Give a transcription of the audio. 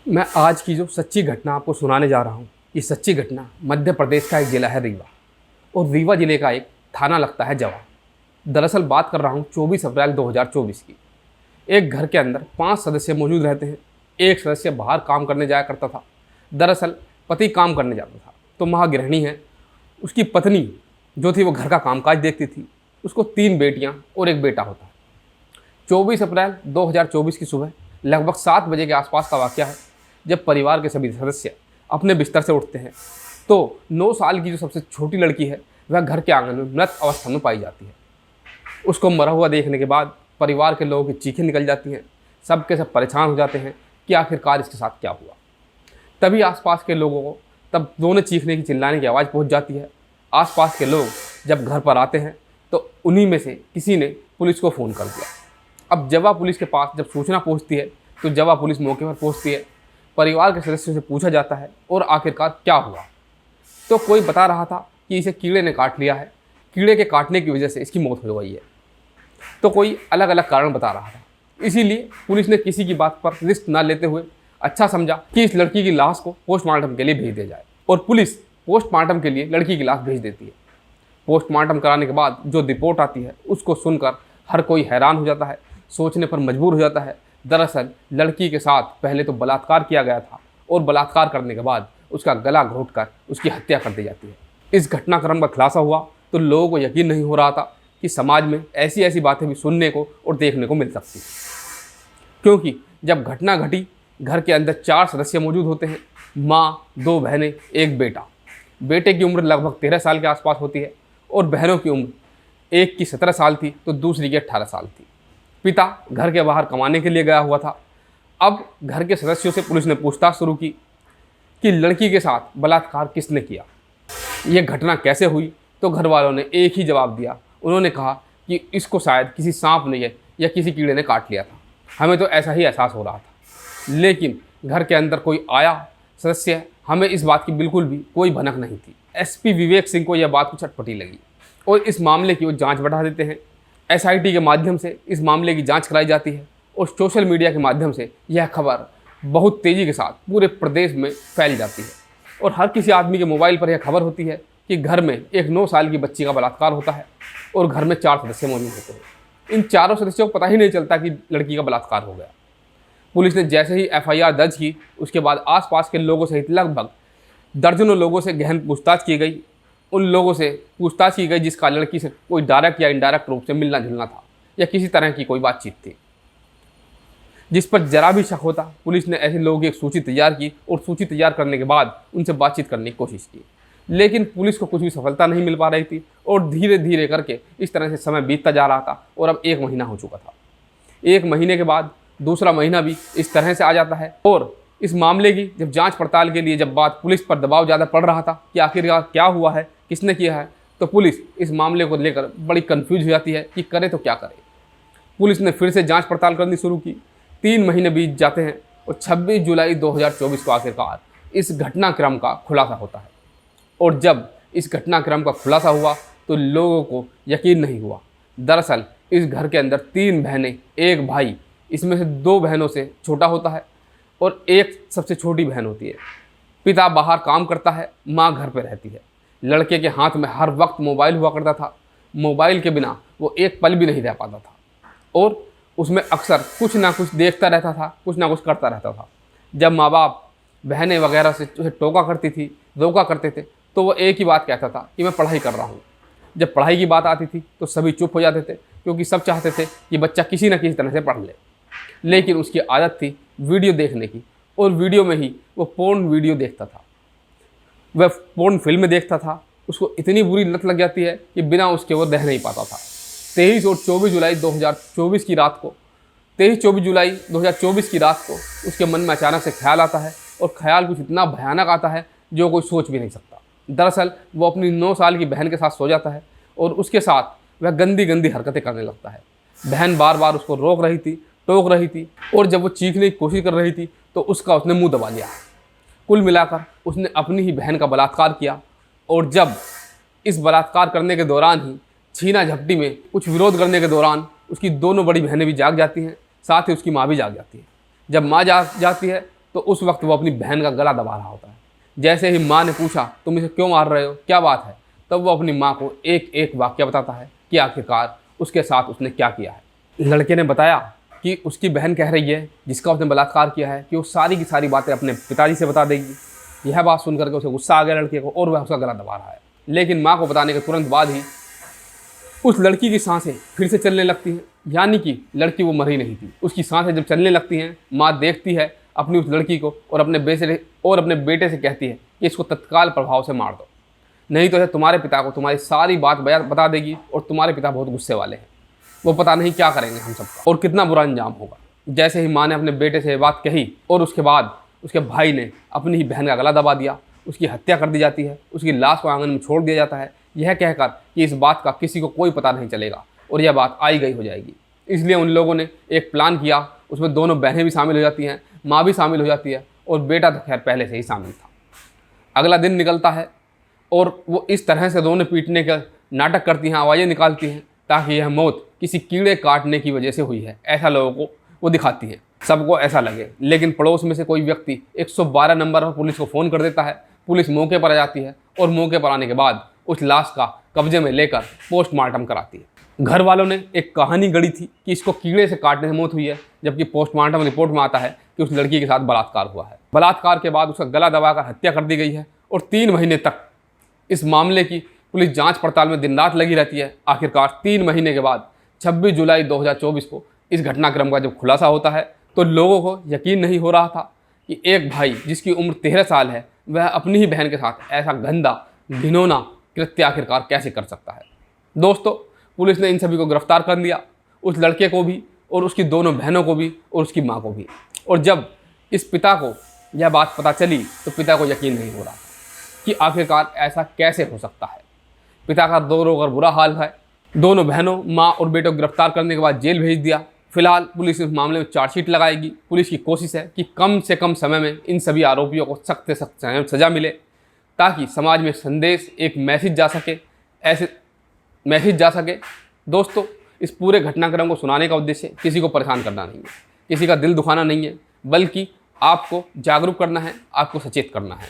मैं आज की जो सच्ची घटना आपको सुनाने जा रहा हूँ, ये सच्ची घटना मध्य प्रदेश का एक ज़िला है रीवा, और रीवा ज़िले का एक थाना लगता है जवा। दरअसल बात कर रहा हूँ 24 अप्रैल 2024 की। एक घर के अंदर 5 सदस्य मौजूद रहते हैं। एक सदस्य बाहर काम करने जाया करता था। दरअसल पति काम करने जाता था तो माँ गृहिणी है, उसकी पत्नी जो थी वो घर का कामकाज देखती थी। उसको 3 बेटियाँ और एक बेटा होता है। 24 अप्रैल 2024 की सुबह लगभग 7 बजे के आसपास का वाक़या है, जब परिवार के सभी सदस्य अपने बिस्तर से उठते हैं तो 9 साल की जो सबसे छोटी लड़की है वह घर के आंगन में मृत अवस्था में पाई जाती है। उसको मरा हुआ देखने के बाद परिवार के लोगों की चीखें निकल जाती हैं। सब के सब परेशान हो जाते हैं कि आखिरकार इसके साथ क्या हुआ। तभी आसपास के लोगों को तब दोनों चीखने की चिल्लाने की आवाज़ पहुंच जाती है। आसपास के लोग जब घर पर आते हैं तो उन्हीं में से किसी ने पुलिस को फ़ोन कर दिया। अब जवा पुलिस के पास जब सूचना पहुंचती है तो जवा पुलिस मौके पर पहुंचती है। परिवार के सदस्यों से पूछा जाता है और आखिरकार क्या हुआ, तो कोई बता रहा था कि इसे कीड़े ने काट लिया है, कीड़े के काटने की वजह से इसकी मौत हो गई है। तो कोई अलग अलग कारण बता रहा था। इसीलिए पुलिस ने किसी की बात पर रिस्क ना लेते हुए अच्छा समझा कि इस लड़की की लाश को पोस्टमार्टम के लिए भेज दिया जाए, और पुलिस पोस्टमार्टम के लिए लड़की की लाश भेज देती है। पोस्टमार्टम कराने के बाद जो रिपोर्ट आती है उसको सुनकर हर कोई हैरान हो जाता है, सोचने पर मजबूर हो जाता है। दरअसल लड़की के साथ पहले तो बलात्कार किया गया था, और बलात्कार करने के बाद उसका गला घोंटकर उसकी हत्या कर दी जाती है। इस घटनाक्रम का खुलासा हुआ तो लोगों को यकीन नहीं हो रहा था कि समाज में ऐसी ऐसी बातें भी सुनने को और देखने को मिल सकती, क्योंकि जब घटना घटी घर के अंदर 4 सदस्य मौजूद होते हैं, माँ, 2 बहनें, एक बेटा। बेटे की उम्र लगभग 13 साल के आसपास होती है, और बहनों की उम्र एक की 17 साल थी तो दूसरी की 18 साल थी। पिता घर के बाहर कमाने के लिए गया हुआ था। अब घर के सदस्यों से पुलिस ने पूछताछ शुरू की कि लड़की के साथ बलात्कार किसने किया, यह घटना कैसे हुई। तो घर वालों ने एक ही जवाब दिया। उन्होंने कहा कि इसको शायद किसी सांप ने या किसी कीड़े ने काट लिया था, हमें तो ऐसा ही एहसास हो रहा था। लेकिन घर के अंदर कोई आया सदस्य, हमें इस बात की बिल्कुल भी कोई भनक नहीं थी। एसपी विवेक सिंह को यह बात कुछ अटपटी लगी और इस मामले की वो जांच बढ़ा देते हैं। एसआईटी के माध्यम से इस मामले की जांच कराई जाती है, और सोशल मीडिया के माध्यम से यह खबर बहुत तेज़ी के साथ पूरे प्रदेश में फैल जाती है, और हर किसी आदमी के मोबाइल पर यह खबर होती है कि घर में एक 9 साल की बच्ची का बलात्कार होता है और घर में 4 सदस्य मौजूद होते हैं। इन चारों सदस्यों को पता ही नहीं चलता कि लड़की का बलात्कार हो गया। पुलिस ने जैसे ही एफआईआर दर्ज की, उसके बाद आसपास के लोगों सहित लगभग दर्जनों लोगों से गहन पूछताछ की गई। उन लोगों से पूछताछ की गई जिसका लड़की से कोई डायरेक्ट या इनडायरेक्ट रूप से मिलना जुलना था, या किसी तरह की कोई बातचीत थी। जिस पर जरा भी शक होता, पुलिस ने ऐसे लोगों की एक सूची तैयार की, और सूची तैयार करने के बाद उनसे बातचीत करने की कोशिश की। लेकिन पुलिस को कुछ भी सफलता नहीं मिल पा रही थी, और धीरे धीरे करके इस तरह से समय बीतता जा रहा था, और अब 1 महीना हो चुका था। 1 महीने के बाद दूसरा महीना भी इस तरह से आ जाता है, और इस मामले की जब जांच पड़ताल के लिए जब बात पुलिस पर दबाव ज़्यादा पड़ रहा था कि आखिरकार क्या हुआ है, किसने किया है, तो पुलिस इस मामले को लेकर बड़ी कंफ्यूज हो जाती है कि करे तो क्या करे। पुलिस ने फिर से जांच पड़ताल करनी शुरू की। 3 महीने बीत जाते हैं, और 26 जुलाई 2024 को आखिरकार इस घटनाक्रम का खुलासा होता है। और जब इस घटनाक्रम का खुलासा हुआ तो लोगों को यकीन नहीं हुआ। दरअसल इस घर के अंदर 3 बहनें, 1 भाई, इसमें से 2 बहनों से छोटा होता है और एक सबसे छोटी बहन होती है। पिता बाहर काम करता है, माँ घर पर रहती है। लड़के के हाथ में हर वक्त मोबाइल हुआ करता था। मोबाइल के बिना वो एक पल भी नहीं रह पाता था, और उसमें अक्सर कुछ ना कुछ देखता रहता था, कुछ ना कुछ करता रहता था। जब माँ बाप बहनें वगैरह से उसे टोका करती थी, रोका करते थे, तो वो एक ही बात कहता था कि मैं पढ़ाई कर रहा हूँ। जब पढ़ाई की बात आती थी तो सभी चुप हो जाते थे, क्योंकि सब चाहते थे कि बच्चा किसी न किसी तरह से पढ़ ले। लेकिन उसकी आदत थी वीडियो देखने की, और वीडियो में ही वो पोर्न वीडियो देखता था, वह पोर्न फिल्म देखता था। उसको इतनी बुरी लत लग जाती है कि बिना उसके वो रह नहीं पाता था। 23 और 24 जुलाई 2024 की रात को 23-24 जुलाई 2024 की रात को उसके मन में अचानक से ख्याल आता है, और ख्याल कुछ इतना भयानक आता है जो कोई सोच भी नहीं सकता। दरअसल वो अपनी 9 साल की बहन के साथ सो जाता है, और उसके साथ वह गंदी गंदी हरकतें करने लगता है। बहन बार बार उसको रोक रही थी, टोक रही थी, और जब वो चीखने की कोशिश कर रही थी तो उसका उसने मुंह दबा लिया। कुल मिलाकर उसने अपनी ही बहन का बलात्कार किया, और जब इस बलात्कार करने के दौरान ही छीना झपटी में कुछ विरोध करने के दौरान उसकी दोनों बड़ी बहनें भी जाग जाती हैं, साथ ही उसकी माँ भी जाग जाती है। जब माँ जाग जाती है तो उस वक्त वो अपनी बहन का गला दबा रहा होता है। जैसे ही माँ ने पूछा तुम इसे क्यों मार रहे हो, क्या बात है, तब वो अपनी माँ को एक एक वाक्य बताता है कि आखिरकार उसके साथ उसने क्या किया है। लड़के ने बताया कि उसकी बहन कह रही है जिसका उसने बलात्कार किया है कि वो सारी की सारी बातें अपने पिताजी से बता देगी। यह बात सुनकर के उसे गुस्सा आ गया लड़के को और वह उसका गला दबा रहा है। लेकिन माँ को बताने के तुरंत बाद ही उस लड़की की सांसें फिर से चलने लगती हैं, यानी कि लड़की वो मरी नहीं थी। उसकी सांसें जब चलने लगती हैं, माँ देखती है अपनी उस लड़की को और अपने बेटे से कहती है कि इसको तत्काल प्रभाव से मार दो, नहीं तो यह तुम्हारे पिता को तुम्हारी सारी बात बता देगी और तुम्हारे पिता बहुत गुस्से वाले हैं, वो पता नहीं क्या करेंगे हम सबका और कितना बुरा अंजाम होगा। जैसे ही माँ ने अपने बेटे से ये बात कही और उसके बाद उसके भाई ने अपनी ही बहन का गला दबा दिया, उसकी हत्या कर दी जाती है, उसकी लाश को आंगन में छोड़ दिया जाता है, यह कहकर कि इस बात का किसी को कोई पता नहीं चलेगा और यह बात आई गई हो जाएगी। इसलिए उन लोगों ने एक प्लान किया, उसमें दोनों बहनें भी शामिल हो जाती हैं, माँ भी शामिल हो जाती है और बेटा तो खैर पहले से ही शामिल था। अगला दिन निकलता है और वो इस तरह से दोनों पीटने का नाटक करती हैं, आवाज़ें निकालती हैं ताकि यह मौत किसी कीड़े काटने की वजह से हुई है, ऐसा लोगों को वो दिखाती है, सबको ऐसा लगे। लेकिन पड़ोस में से कोई व्यक्ति 112 नंबर पर पुलिस को फ़ोन कर देता है। पुलिस मौके पर आ जाती है और मौके पर आने के बाद उस लाश का कब्जे में लेकर पोस्टमार्टम कराती है। घर वालों ने एक कहानी गढ़ी थी कि इसको कीड़े से काटने से मौत हुई है, जबकि पोस्टमार्टम रिपोर्ट में आता है कि उस लड़की के साथ बलात्कार हुआ है। बलात्कार के बाद उसका गला दबाकर हत्या कर दी गई है और 3 महीने तक इस मामले की पुलिस जांच पड़ताल में दिन रात लगी रहती है। आखिरकार 3 महीने के बाद 26 जुलाई 2024 को इस घटनाक्रम का जब खुलासा होता है तो लोगों को यकीन नहीं हो रहा था कि एक भाई जिसकी उम्र 13 साल है वह अपनी ही बहन के साथ ऐसा गंदा घिनौना कृत्य आखिरकार कैसे कर सकता है। दोस्तों, पुलिस ने इन सभी को गिरफ्तार कर लिया, उस लड़के को भी और उसकी दोनों बहनों को भी और उसकी माँ को भी। और जब इस पिता को यह बात पता चली तो पिता को यकीन नहीं हो रहा कि आखिरकार ऐसा कैसे हो सकता है। पिता का दो रोकर बुरा हाल है। दोनों बहनों, माँ और बेटों को गिरफ्तार करने के बाद जेल भेज दिया। फिलहाल पुलिस इस मामले में चार्जशीट लगाएगी। पुलिस की कोशिश है कि कम से कम समय में इन सभी आरोपियों को सख्त से सख्त सज़ा मिले ताकि समाज में संदेश, एक मैसेज जा सके। दोस्तों, इस पूरे घटनाक्रम को सुनाने का उद्देश्य किसी को परेशान करना नहीं है, किसी का दिल दुखाना नहीं है, बल्कि आपको जागरूक करना है, आपको सचेत करना है।